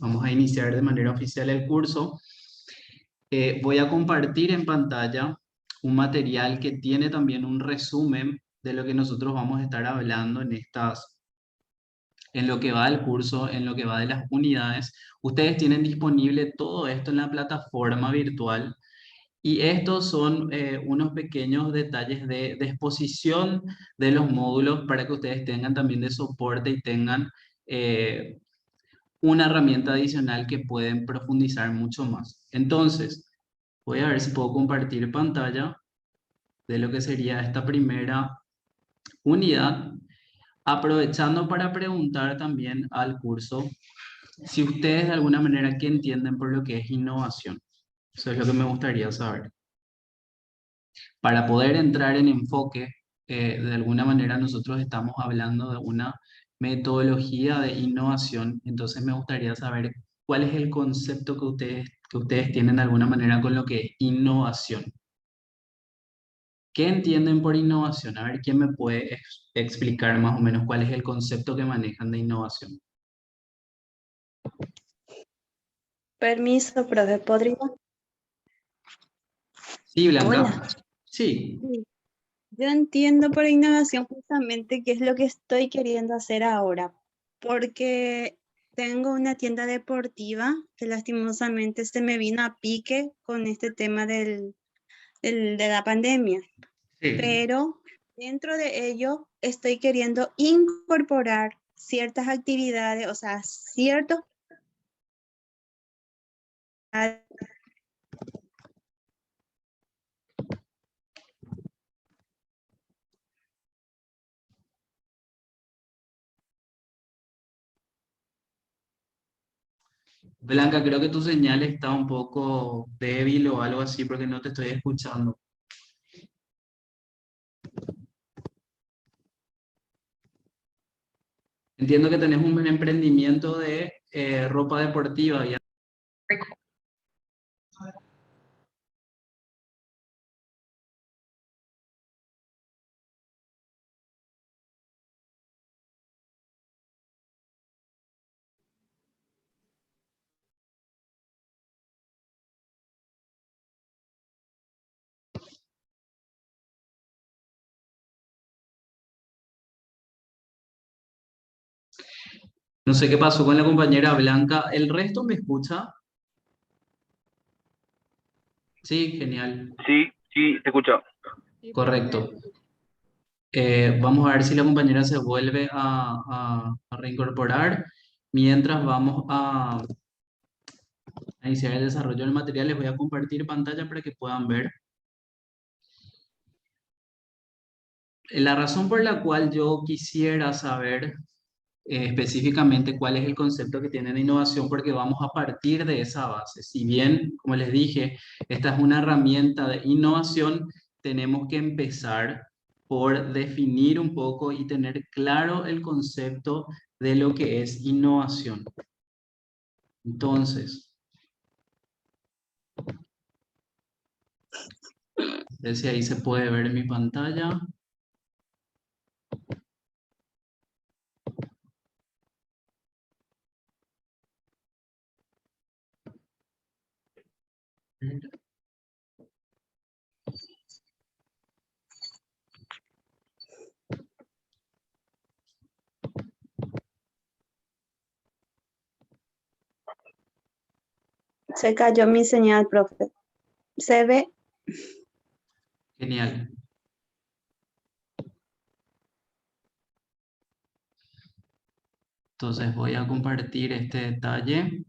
vamos a iniciar de manera oficial el curso. Voy a compartir en pantalla un material que tiene también un resumen de lo que nosotros vamos a estar hablando en lo que va del curso, en lo que va de las unidades. Ustedes tienen disponible todo esto en la plataforma virtual. Y estos son unos pequeños detalles de exposición de los módulos para que ustedes tengan también de soporte y tengan eh, una herramienta adicional que pueden profundizar mucho más. Entonces, voy a ver si puedo compartir pantalla de lo que sería esta primera unidad, aprovechando para preguntar también al curso si ustedes de alguna manera qué entienden por lo que es innovación. Eso es lo que me gustaría saber. Para poder entrar en enfoque, de alguna manera nosotros estamos hablando de una metodología de innovación, entonces me gustaría saber cuál es el concepto que ustedes tienen de alguna manera con lo que es innovación. ¿Qué entienden por innovación? A ver, ¿quién me puede explicar más o menos cuál es el concepto que manejan de innovación? Permiso, profe, ¿podría? Sí, Blanca. Hola. Sí. Sí. Yo entiendo por innovación justamente qué es lo que estoy queriendo hacer ahora, porque tengo una tienda deportiva que lastimosamente se me vino a pique con este tema de la pandemia, Sí. pero dentro de ello estoy queriendo incorporar ciertas actividades, o sea, ciertos Blanca, creo que tu señal está un poco débil o algo así porque no te estoy escuchando. Entiendo que tenés un emprendimiento de ropa deportiva. No sé qué pasó con la compañera Blanca. ¿El resto me escucha? Sí, genial. Sí, sí, te escucho. Correcto. Vamos a ver si la compañera se vuelve a reincorporar. Mientras vamos a iniciar el desarrollo del material, les voy a compartir pantalla para que puedan ver. La razón por la cual yo quisiera saber específicamente cuál es el concepto que tienen de innovación, porque vamos a partir de esa base. Si bien, como les dije, esta es una herramienta de innovación, tenemos que empezar por definir un poco y tener claro el concepto de lo que es innovación. Entonces, no sé si ahí se puede ver en mi pantalla. se cayó mi señal, profe. Se ve. Genial. Entonces voy a compartir este detalle.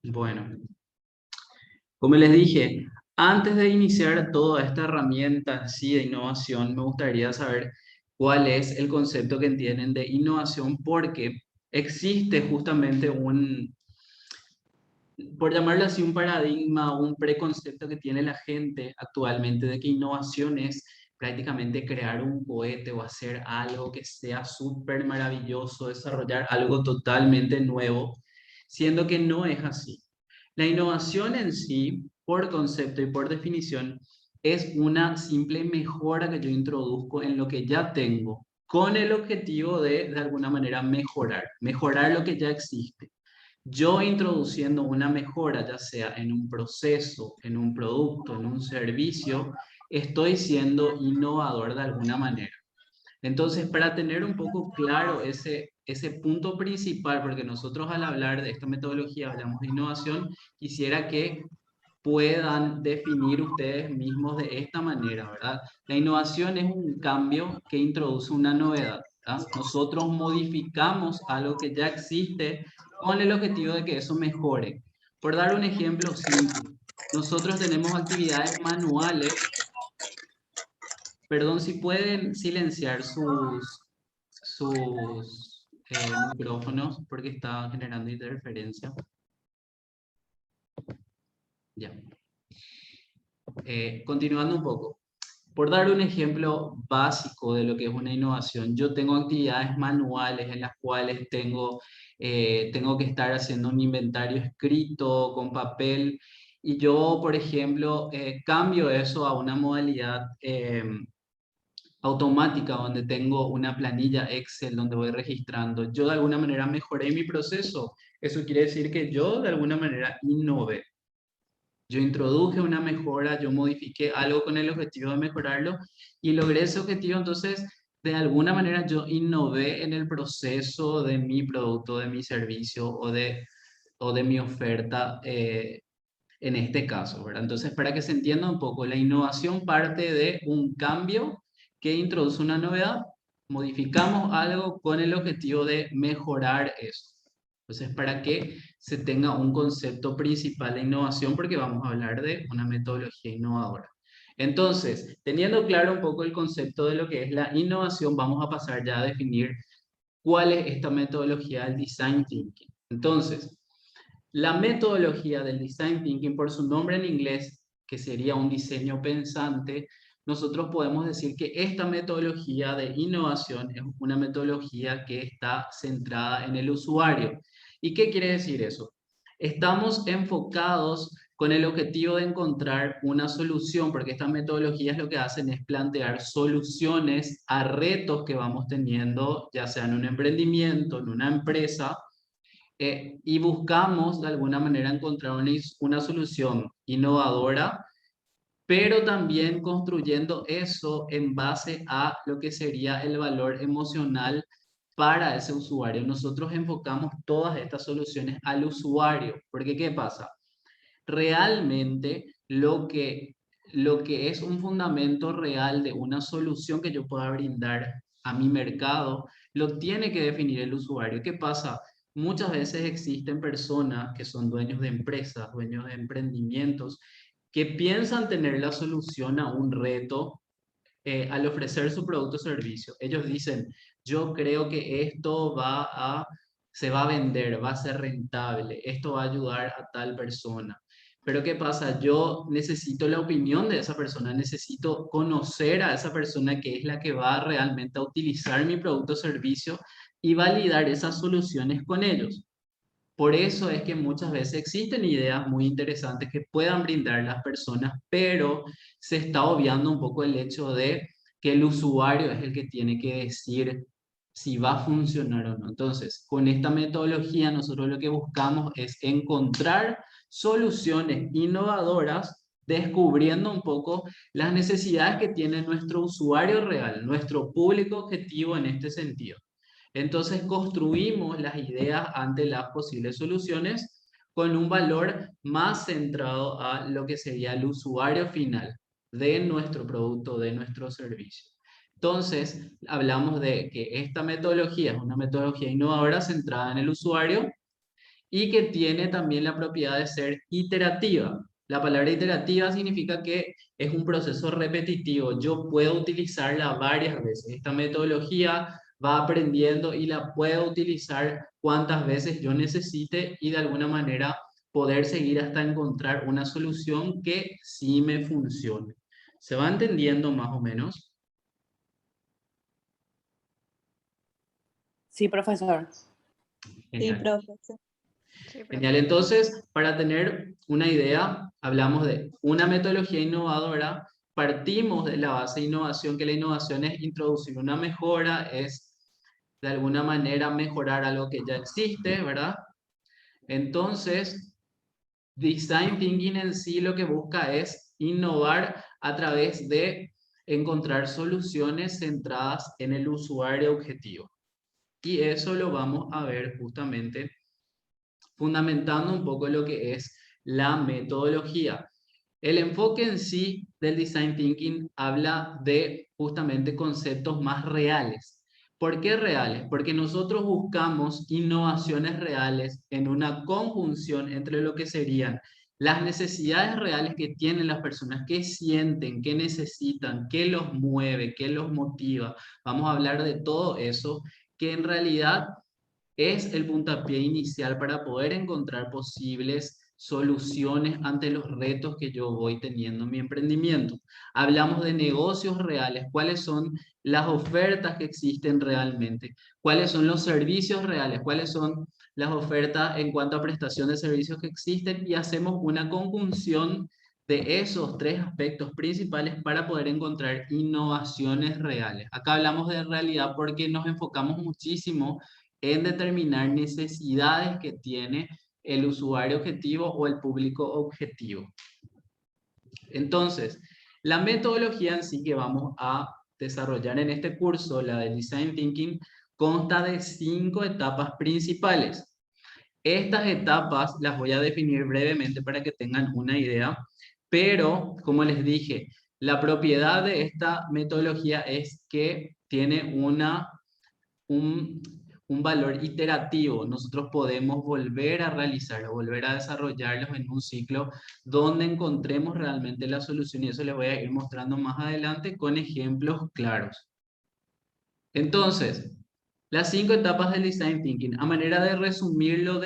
Bueno, como les dije, antes de iniciar toda esta herramienta sí de innovación, me gustaría saber cuál es el concepto que entienden de innovación, porque existe justamente por llamarlo así, un paradigma, un preconcepto que tiene la gente actualmente de que innovación es prácticamente crear un cohete o hacer algo que sea súper maravilloso, desarrollar algo totalmente nuevo, siendo que no es así. La innovación en sí, por concepto y por definición, es una simple mejora que yo introduzco en lo que ya tengo, con el objetivo de alguna manera, mejorar lo que ya existe. Yo introduciendo una mejora, ya sea en un proceso, en un producto, en un servicio, estoy siendo innovador de alguna manera. Entonces, para tener un poco claro ese punto principal, porque nosotros al hablar de esta metodología hablamos de innovación, quisiera que puedan definir ustedes mismos de esta manera, ¿verdad? La innovación es un cambio que introduce una novedad, ¿verdad? Nosotros modificamos algo que ya existe con el objetivo de que eso mejore. Por dar un ejemplo simple, nosotros tenemos actividades manuales. Perdón, si pueden silenciar sus micrófonos porque está generando interferencia. Ya. Continuando un poco. Por dar un ejemplo básico de lo que es una innovación, yo tengo actividades manuales en las cuales tengo que estar haciendo un inventario escrito con papel y yo, por ejemplo, cambio eso a una modalidad automática donde tengo una planilla Excel donde voy registrando. Yo de alguna manera mejoré mi proceso. Eso quiere decir que yo de alguna manera innové. Yo introduje una mejora, yo modifiqué algo con el objetivo de mejorarlo y logré ese objetivo. Entonces, de alguna manera yo innové en el proceso de mi producto, de mi servicio o de mi oferta en este caso, ¿verdad? Entonces, para que se entienda un poco, la innovación parte de un cambio que introduce una novedad, modificamos algo con el objetivo de mejorar eso. Entonces, para que se tenga un concepto principal de innovación, porque vamos a hablar de una metodología innovadora. Entonces, teniendo claro un poco el concepto de lo que es la innovación, vamos a pasar ya a definir cuál es esta metodología del design thinking. Entonces, la metodología del design thinking, por su nombre en inglés, que sería un diseño pensante, nosotros podemos decir que esta metodología de innovación es una metodología que está centrada en el usuario. ¿Y qué quiere decir eso? Estamos enfocados con el objetivo de encontrar una solución, porque estas metodologías lo que hacen es plantear soluciones a retos que vamos teniendo, ya sea en un emprendimiento, en una empresa, y buscamos de alguna manera encontrar una solución innovadora, pero también construyendo eso en base a lo que sería el valor emocional para ese usuario. Nosotros enfocamos todas estas soluciones al usuario, porque ¿qué pasa? Realmente lo que es un fundamento real de una solución que yo pueda brindar a mi mercado, lo tiene que definir el usuario. ¿Qué pasa? Muchas veces existen personas que son dueños de empresas, dueños de emprendimientos, que piensan tener la solución a un reto al ofrecer su producto o servicio. Ellos dicen, yo creo que esto se va a vender, va a ser rentable, esto va a ayudar a tal persona. Pero ¿qué pasa? Yo necesito la opinión de esa persona, necesito conocer a esa persona que es la que va realmente a utilizar mi producto o servicio y validar esas soluciones con ellos. Por eso es que muchas veces existen ideas muy interesantes que puedan brindar las personas, pero se está obviando un poco el hecho de que el usuario es el que tiene que decir si va a funcionar o no. Entonces, con esta metodología nosotros lo que buscamos es encontrar soluciones innovadoras, descubriendo un poco las necesidades que tiene nuestro usuario real, nuestro público objetivo en este sentido. Entonces construimos las ideas ante las posibles soluciones con un valor más centrado a lo que sería el usuario final de nuestro producto, de nuestro servicio. Entonces, hablamos de que esta metodología es una metodología innovadora centrada en el usuario y que tiene también la propiedad de ser iterativa. La palabra iterativa significa que es un proceso repetitivo. Yo puedo utilizarla varias veces. Esta metodología va aprendiendo y la puedo utilizar cuantas veces yo necesite y de alguna manera poder seguir hasta encontrar una solución que sí me funcione. ¿Se va entendiendo más o menos? Sí, profesor. Sí, Genial. profesor. Sí, Genial, entonces, para tener una idea, hablamos de una metodología innovadora, partimos de la base de innovación, que la innovación es introducir una mejora, es de alguna manera mejorar algo que ya existe, ¿verdad? Entonces, Design Thinking en sí lo que busca es innovar a través de encontrar soluciones centradas en el usuario objetivo. Y eso lo vamos a ver justamente fundamentando un poco lo que es la metodología. El enfoque en sí del Design Thinking habla de justamente conceptos más reales. ¿Por qué reales? Porque nosotros buscamos innovaciones reales en una conjunción entre lo que serían las necesidades reales que tienen las personas, qué sienten, qué necesitan, qué los mueve, qué los motiva. Vamos a hablar de todo eso que en realidad es el puntapié inicial para poder encontrar posibles soluciones ante los retos que yo voy teniendo en mi emprendimiento. Hablamos de negocios reales, cuáles son las ofertas que existen realmente, cuáles son los servicios reales, cuáles son las ofertas en cuanto a prestación de servicios que existen y hacemos una conjunción de esos tres aspectos principales para poder encontrar innovaciones reales. Acá hablamos de realidad porque nos enfocamos muchísimo en determinar necesidades que tiene el usuario objetivo o el público objetivo. Entonces, la metodología en sí que vamos a desarrollar en este curso, la de Design Thinking, consta de 5 etapas principales. Estas etapas las voy a definir brevemente para que tengan una idea, pero como les dije, la propiedad de esta metodología es que tiene un valor iterativo. Nosotros podemos volver a realizar o volver a desarrollarlos en un ciclo donde encontremos realmente la solución y eso les voy a ir mostrando más adelante con ejemplos claros. Entonces, las 5 etapas del Design Thinking. A manera de resumirlo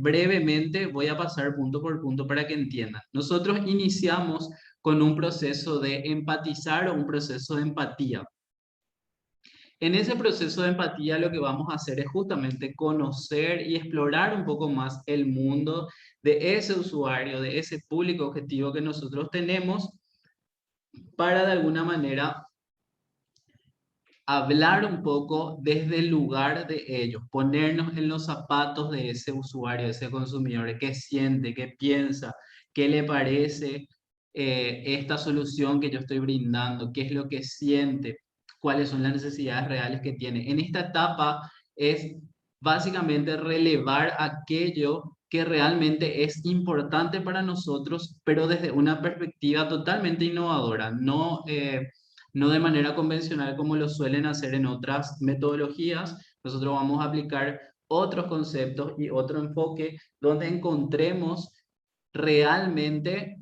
brevemente, voy a pasar punto por punto para que entiendan. Nosotros iniciamos con un proceso de empatizar o un proceso de empatía. En ese proceso de empatía lo que vamos a hacer es justamente conocer y explorar un poco más el mundo de ese usuario, de ese público objetivo que nosotros tenemos para de alguna manera hablar un poco desde el lugar de ellos, ponernos en los zapatos de ese usuario, de ese consumidor, qué siente, qué piensa, qué le parece esta solución que yo estoy brindando, qué es lo que siente, cuáles son las necesidades reales que tiene. En esta etapa es básicamente relevar aquello que realmente es importante para nosotros, pero desde una perspectiva totalmente innovadora, no de manera convencional como lo suelen hacer en otras metodologías. Nosotros vamos a aplicar otros conceptos y otro enfoque donde encontremos realmente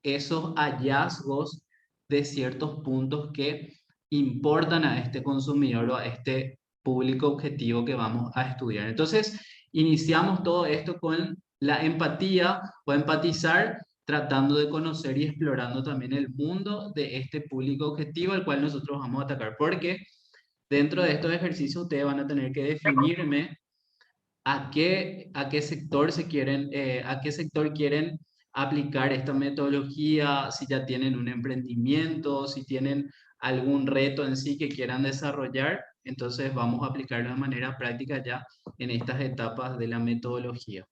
esos hallazgos de ciertos puntos que importan a este consumidor o a este público objetivo que vamos a estudiar. Entonces, iniciamos todo esto con la empatía o empatizar, tratando de conocer y explorando también el mundo de este público objetivo al cual nosotros vamos a atacar, porque dentro de estos ejercicios ustedes van a tener que definirme a qué sector se quieren, a qué sector quieren aplicar esta metodología, si ya tienen un emprendimiento, si tienen algún reto en sí que quieran desarrollar. Entonces vamos a aplicarlo de manera práctica ya en estas etapas de la metodología.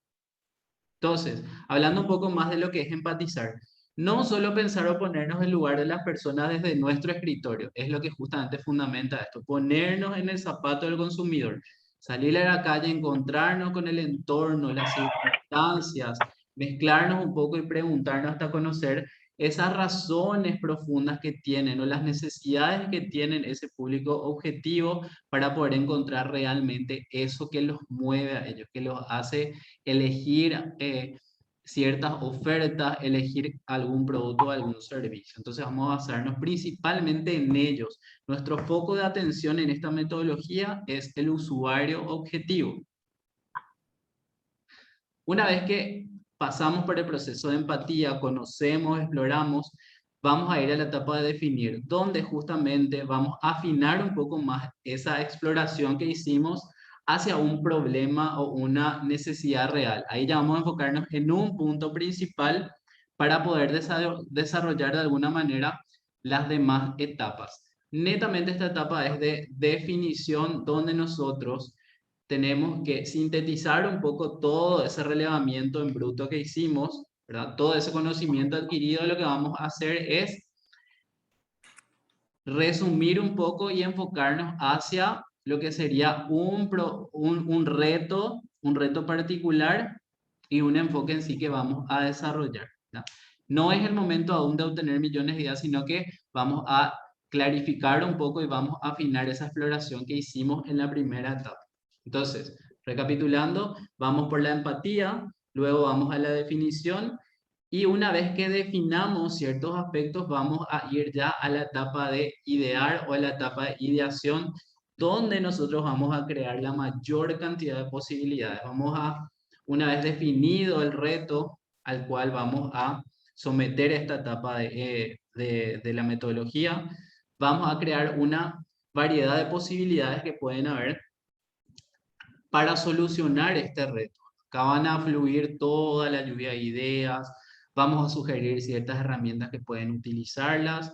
Entonces, hablando un poco más de lo que es empatizar, no solo pensar o ponernos en lugar de las personas desde nuestro escritorio, es lo que justamente fundamenta esto, ponernos en el zapato del consumidor, salir a la calle, encontrarnos con el entorno, las circunstancias, mezclarnos un poco y preguntarnos hasta conocer esas razones profundas que tienen o las necesidades que tienen ese público objetivo para poder encontrar realmente eso que los mueve a ellos, que los hace elegir ciertas ofertas, elegir algún producto o algún servicio. Entonces vamos a basarnos principalmente en ellos. Nuestro foco de atención en esta metodología es el usuario objetivo. Una vez que pasamos por el proceso de empatía, conocemos, exploramos, vamos a ir a la etapa de definir, donde justamente vamos a afinar un poco más esa exploración que hicimos hacia un problema o una necesidad real. Ahí ya vamos a enfocarnos en un punto principal para poder desarrollar de alguna manera las demás etapas. Netamente esta etapa es de definición, donde nosotros tenemos que sintetizar un poco todo ese relevamiento en bruto que hicimos, ¿verdad? Todo ese conocimiento adquirido. Lo que vamos a hacer es resumir un poco y enfocarnos hacia lo que sería un reto particular y un enfoque en sí que vamos a desarrollar, ¿verdad? No es el momento aún de obtener millones de ideas, sino que vamos a clarificar un poco y vamos a afinar esa exploración que hicimos en la primera etapa. Entonces, recapitulando, vamos por la empatía, luego vamos a la definición, y una vez que definamos ciertos aspectos, vamos a ir ya a la etapa de idear o a la etapa de ideación, donde nosotros vamos a crear la mayor cantidad de posibilidades. Una vez definido el reto al cual vamos a someter esta etapa de la metodología, vamos a crear una variedad de posibilidades que pueden haber para solucionar este reto. Acá van a fluir toda la lluvia de ideas, vamos a sugerir ciertas herramientas que pueden utilizarlas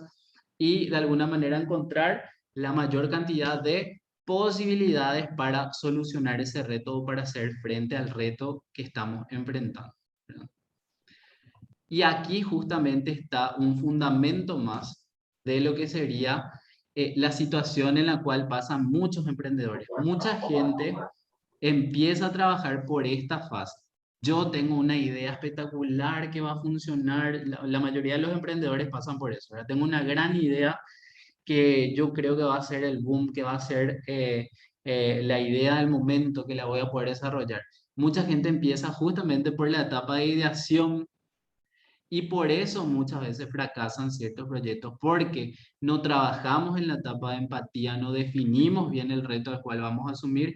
y de alguna manera encontrar la mayor cantidad de posibilidades para solucionar ese reto o para hacer frente al reto que estamos enfrentando, ¿verdad? Y aquí justamente está un fundamento más de lo que sería la situación en la cual pasan muchos emprendedores. Mucha gente empieza a trabajar por esta fase. Yo tengo una idea espectacular que va a funcionar. La mayoría de los emprendedores pasan por eso, ¿verdad? Tengo una gran idea que yo creo que va a ser el boom, que va a ser la idea del momento que la voy a poder desarrollar. Mucha gente empieza justamente por la etapa de ideación y por eso muchas veces fracasan ciertos proyectos, porque no trabajamos en la etapa de empatía, no definimos bien el reto al cual vamos a asumir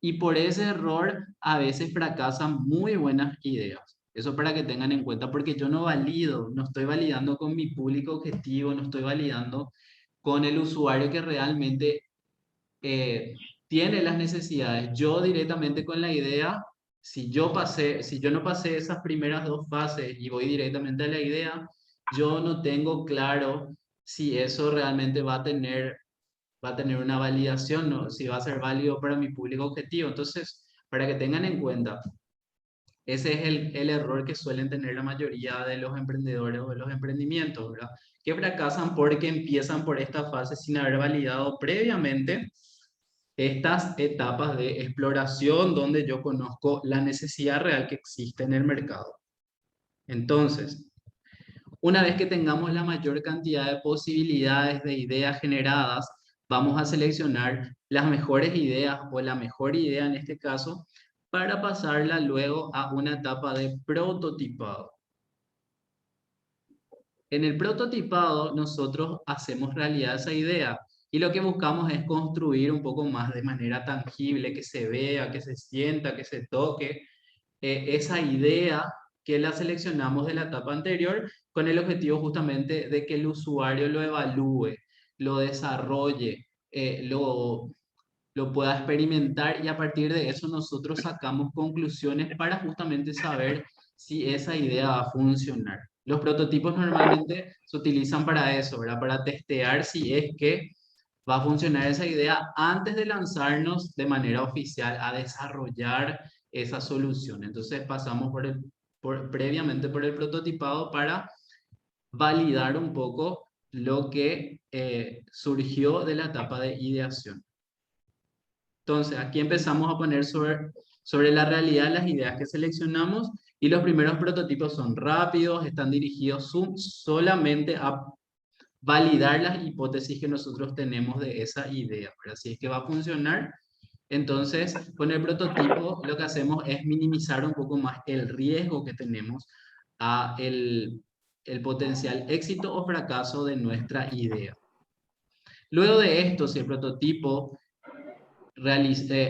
y por ese error a veces fracasan muy buenas ideas. Eso para que tengan en cuenta, porque yo no valido, no estoy validando con mi público objetivo, no estoy validando con el usuario que realmente eh, tiene las necesidades. Yo directamente con la idea, si yo no pasé esas primeras dos fases y voy directamente a la idea, yo no tengo claro si eso realmente va a tener una validación, ¿no? Si va a ser válido para mi público objetivo. Entonces, para que tengan en cuenta, ese es el error que suelen tener la mayoría de los emprendedores o de los emprendimientos, ¿verdad? Que fracasan porque empiezan por esta fase sin haber validado previamente estas etapas de exploración donde yo conozco la necesidad real que existe en el mercado. Entonces, una vez que tengamos la mayor cantidad de posibilidades de ideas generadas, vamos a seleccionar las mejores ideas o la mejor idea en este caso para pasarla luego a una etapa de prototipado. En el prototipado nosotros hacemos realidad esa idea y lo que buscamos es construir un poco más de manera tangible, que se vea, que se sienta, que se toque esa idea que la seleccionamos de la etapa anterior con el objetivo justamente de que el usuario lo evalúe, lo desarrolle, lo pueda experimentar y a partir de eso nosotros sacamos conclusiones para justamente saber si esa idea va a funcionar. Los prototipos normalmente se utilizan para eso, ¿verdad? Para testear si es que va a funcionar esa idea antes de lanzarnos de manera oficial a desarrollar esa solución. Entonces pasamos previamente por el prototipado para validar un poco lo que surgió de la etapa de ideación. Entonces, aquí empezamos a poner sobre la realidad las ideas que seleccionamos y los primeros prototipos son rápidos, están dirigidos solamente a validar las hipótesis que nosotros tenemos de esa idea. Pero si es que va a funcionar, entonces con el prototipo lo que hacemos es minimizar un poco más el riesgo que tenemos a el potencial éxito o fracaso de nuestra idea. Luego de esto, si el prototipo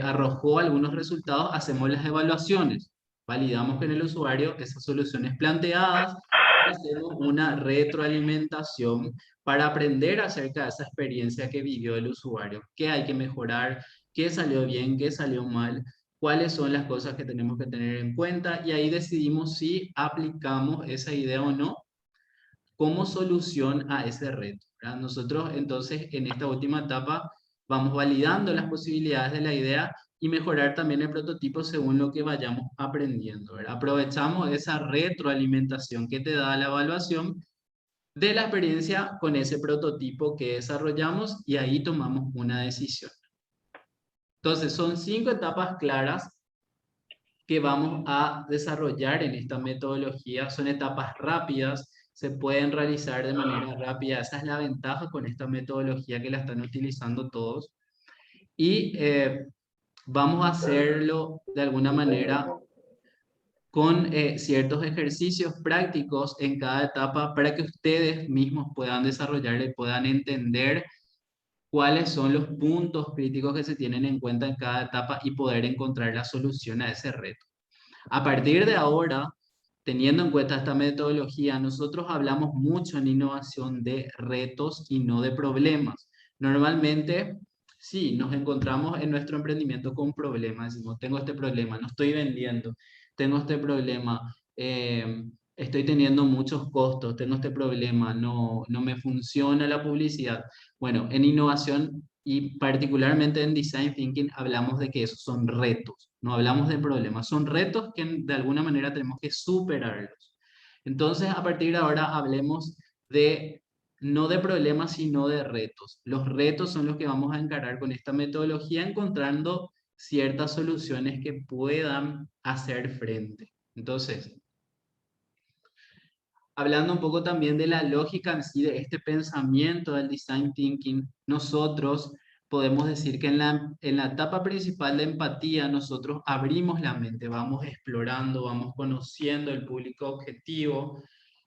arrojó algunos resultados, hacemos las evaluaciones. Validamos con el usuario esas soluciones planteadas hacemos una retroalimentación para aprender acerca de esa experiencia que vivió el usuario, qué hay que mejorar, qué salió bien, qué salió mal, cuáles son las cosas que tenemos que tener en cuenta y ahí decidimos si aplicamos esa idea o no como solución a ese reto, ¿verdad? Nosotros entonces en esta última etapa vamos validando las posibilidades de la idea y mejorar también el prototipo según lo que vayamos aprendiendo, ¿verdad? Aprovechamos esa retroalimentación que te da la evaluación de la experiencia con ese prototipo que desarrollamos y ahí tomamos una decisión. Entonces son 5 etapas claras que vamos a desarrollar en esta metodología. Son etapas rápidas, se pueden realizar de manera rápida. Esa es la ventaja con esta metodología que la están utilizando todos. Y vamos a hacerlo de alguna manera con ciertos ejercicios prácticos en cada etapa para que ustedes mismos puedan desarrollar y puedan entender cuáles son los puntos críticos que se tienen en cuenta en cada etapa y poder encontrar la solución a ese reto. A partir de ahora, teniendo en cuenta esta metodología, nosotros hablamos mucho en innovación de retos y no de problemas. Normalmente, sí, nos encontramos en nuestro emprendimiento con problemas. Decimos, tengo este problema, no estoy vendiendo, tengo este problema, estoy teniendo muchos costos, tengo este problema, no me funciona la publicidad. Bueno, en innovación y particularmente en Design Thinking hablamos de que esos son retos, no hablamos de problemas, son retos que de alguna manera tenemos que superarlos. Entonces, a partir de ahora hablemos de no de problemas, sino de retos. Los retos son los que vamos a encarar con esta metodología, encontrando ciertas soluciones que puedan hacer frente. Entonces, hablando un poco también de la lógica en sí, de este pensamiento del design thinking, nosotros podemos decir que en la etapa principal de empatía, nosotros abrimos la mente, vamos explorando, vamos conociendo el público objetivo,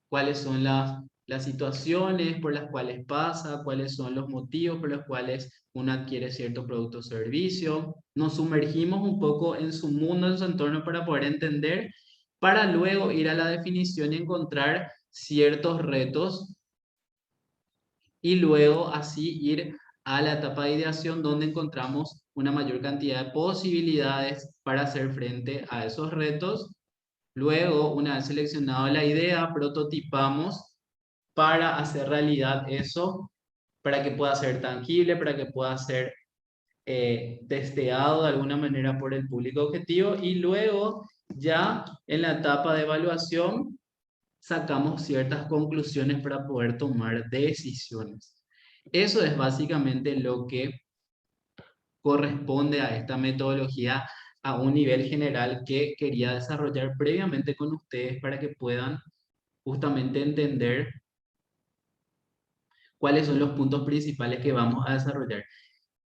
cuáles son las situaciones por las cuales pasa, cuáles son los motivos por los cuales uno adquiere cierto producto o servicio. Nos sumergimos un poco en su mundo, en su entorno para poder entender, para luego ir a la definición y encontrar ciertos retos y luego así ir a la etapa de ideación donde encontramos una mayor cantidad de posibilidades para hacer frente a esos retos. Luego, una vez seleccionado la idea, prototipamos para hacer realidad eso, para que pueda ser tangible, para que pueda ser testeado de alguna manera por el público objetivo y luego ya en la etapa de evaluación sacamos ciertas conclusiones para poder tomar decisiones. Eso es básicamente lo que corresponde a esta metodología a un nivel general que quería desarrollar previamente con ustedes para que puedan justamente entender cuáles son los puntos principales que vamos a desarrollar.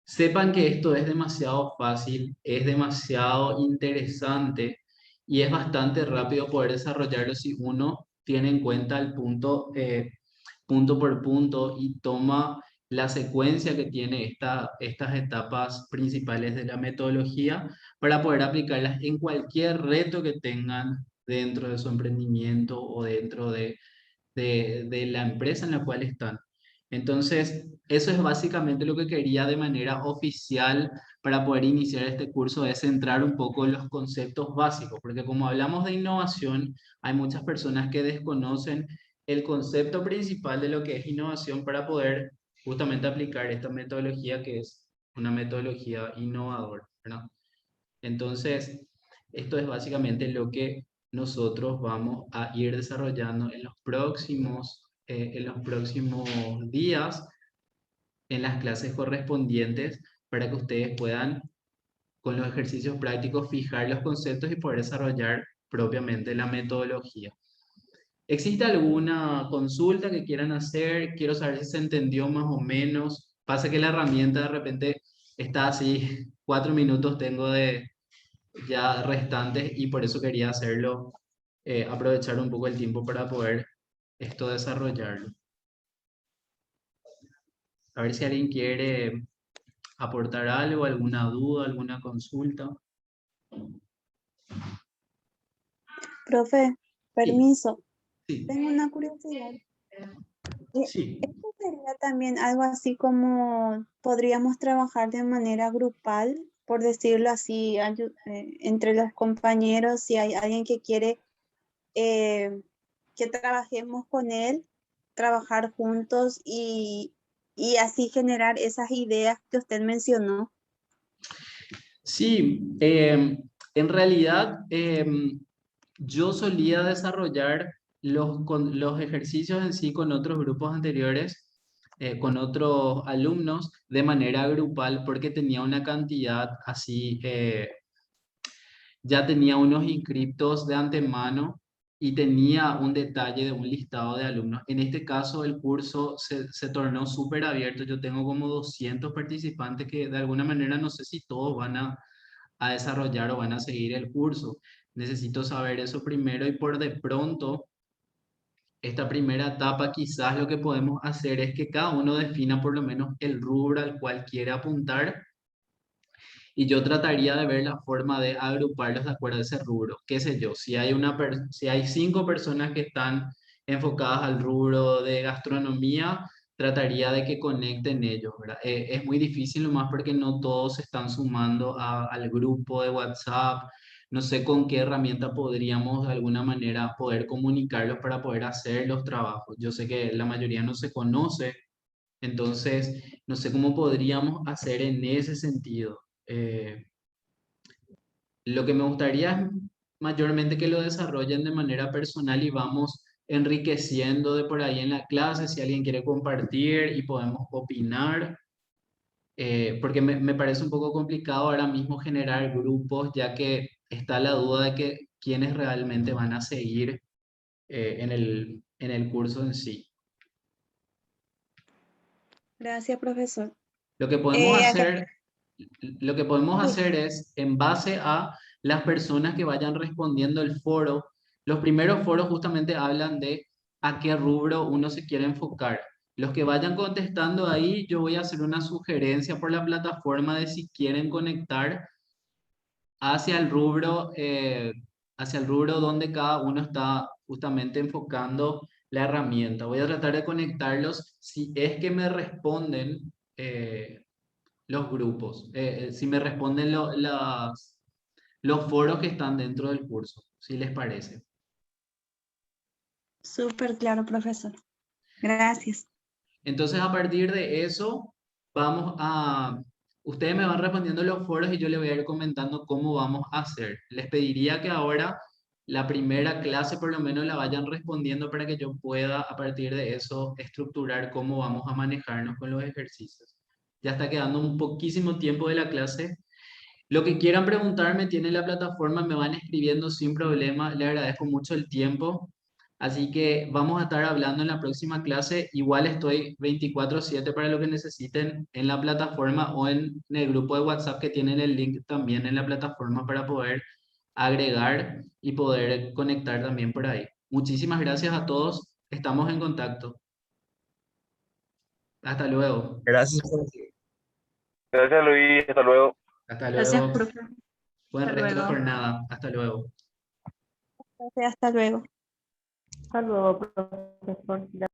Sepan que esto es demasiado fácil, es demasiado interesante y es bastante rápido poder desarrollarlo si uno tiene en cuenta el punto, punto por punto y toma la secuencia que tiene estas etapas principales de la metodología para poder aplicarlas en cualquier reto que tengan dentro de su emprendimiento o dentro de la empresa en la cual están. Entonces, eso es básicamente lo que quería de manera oficial para poder iniciar este curso, es centrar un poco en los conceptos básicos, porque como hablamos de innovación, hay muchas personas que desconocen el concepto principal de lo que es innovación para poder justamente aplicar esta metodología que es una metodología innovadora, ¿verdad? Entonces, esto es básicamente lo que nosotros vamos a ir desarrollando en los próximos días en las clases correspondientes para que ustedes puedan, con los ejercicios prácticos, fijar los conceptos y poder desarrollar propiamente la metodología. ¿Existe alguna consulta que quieran hacer? Quiero saber si se entendió más o menos. Pasa que la herramienta de repente está así, 4 minutos tengo de ya restantes y por eso quería hacerlo, aprovechar un poco el tiempo para poder esto desarrollarlo. A ver si alguien quiere aportar algo, alguna duda, alguna consulta. Profe, Sí, permiso. Sí, tengo una curiosidad. sí. ¿Esto sería también algo así como podríamos trabajar de manera grupal, por decirlo así, entre los compañeros, si hay alguien que quiere eh, que trabajemos con él, trabajar juntos y así generar esas ideas que usted mencionó? Sí, en realidad yo solía desarrollar los ejercicios en sí con otros grupos anteriores, con otros alumnos de manera grupal porque tenía una cantidad así, ya tenía unos inscriptos de antemano y tenía un detalle de un listado de alumnos. En este caso, el curso se tornó súper abierto. Yo tengo como 200 participantes que de alguna manera no sé si todos van a desarrollar o van a seguir el curso. Necesito saber eso primero y por de pronto, esta primera etapa quizás lo que podemos hacer es que cada uno defina por lo menos el rubro al cual quiere apuntar y yo trataría de ver la forma de agruparlos de acuerdo a ese rubro. Qué sé yo, si hay 5 personas que están enfocadas al rubro de gastronomía, trataría de que conecten ellos, ¿verdad? Es muy difícil nomás porque no todos se están sumando al grupo de WhatsApp. No sé con qué herramienta podríamos de alguna manera poder comunicarlos para poder hacer los trabajos. Yo sé que la mayoría no se conoce, entonces no sé cómo podríamos hacer en ese sentido. Eh, lo que me gustaría es mayormente que lo desarrollen de manera personal y vamos enriqueciendo de por ahí en la clase, si alguien quiere compartir y podemos opinar, porque me parece un poco complicado ahora mismo generar grupos, ya que está la duda de que quiénes realmente van a seguir en el curso en sí. Gracias, profesor. Lo que podemos Acá, hacer Lo que podemos sí, hacer es, en base a las personas que vayan respondiendo el foro, los primeros foros justamente hablan de a qué rubro uno se quiere enfocar. Los que vayan contestando ahí, yo voy a hacer una sugerencia por la plataforma de si quieren conectar hacia hacia el rubro donde cada uno está justamente enfocando la herramienta. Voy a tratar de conectarlos si es que me responden. Los grupos, si me responden los foros que están dentro del curso, si les parece. súper claro, profesor. Gracias. Entonces, a partir de eso, ustedes me van respondiendo los foros y yo les voy a ir comentando cómo vamos a hacer. Les pediría que ahora la primera clase por lo menos la vayan respondiendo para que yo pueda, a partir de eso, estructurar cómo vamos a manejarnos con los ejercicios. Ya está quedando un poquísimo tiempo de la clase. Lo que quieran preguntarme, tienen la plataforma, me van escribiendo sin problema. Le agradezco mucho el tiempo. Así que vamos a estar hablando en la próxima clase. Igual estoy 24/7 para lo que necesiten en la plataforma o en el grupo de WhatsApp que tienen el link también en la plataforma para poder agregar y poder conectar también por ahí. Muchísimas gracias a todos. Estamos en contacto. Hasta luego. Gracias, gracias Luis, hasta luego. Hasta Gracias, luego. profe. Buen Hasta resto de luego. jornada. Hasta luego. Gracias, hasta luego. Hasta luego, profesor.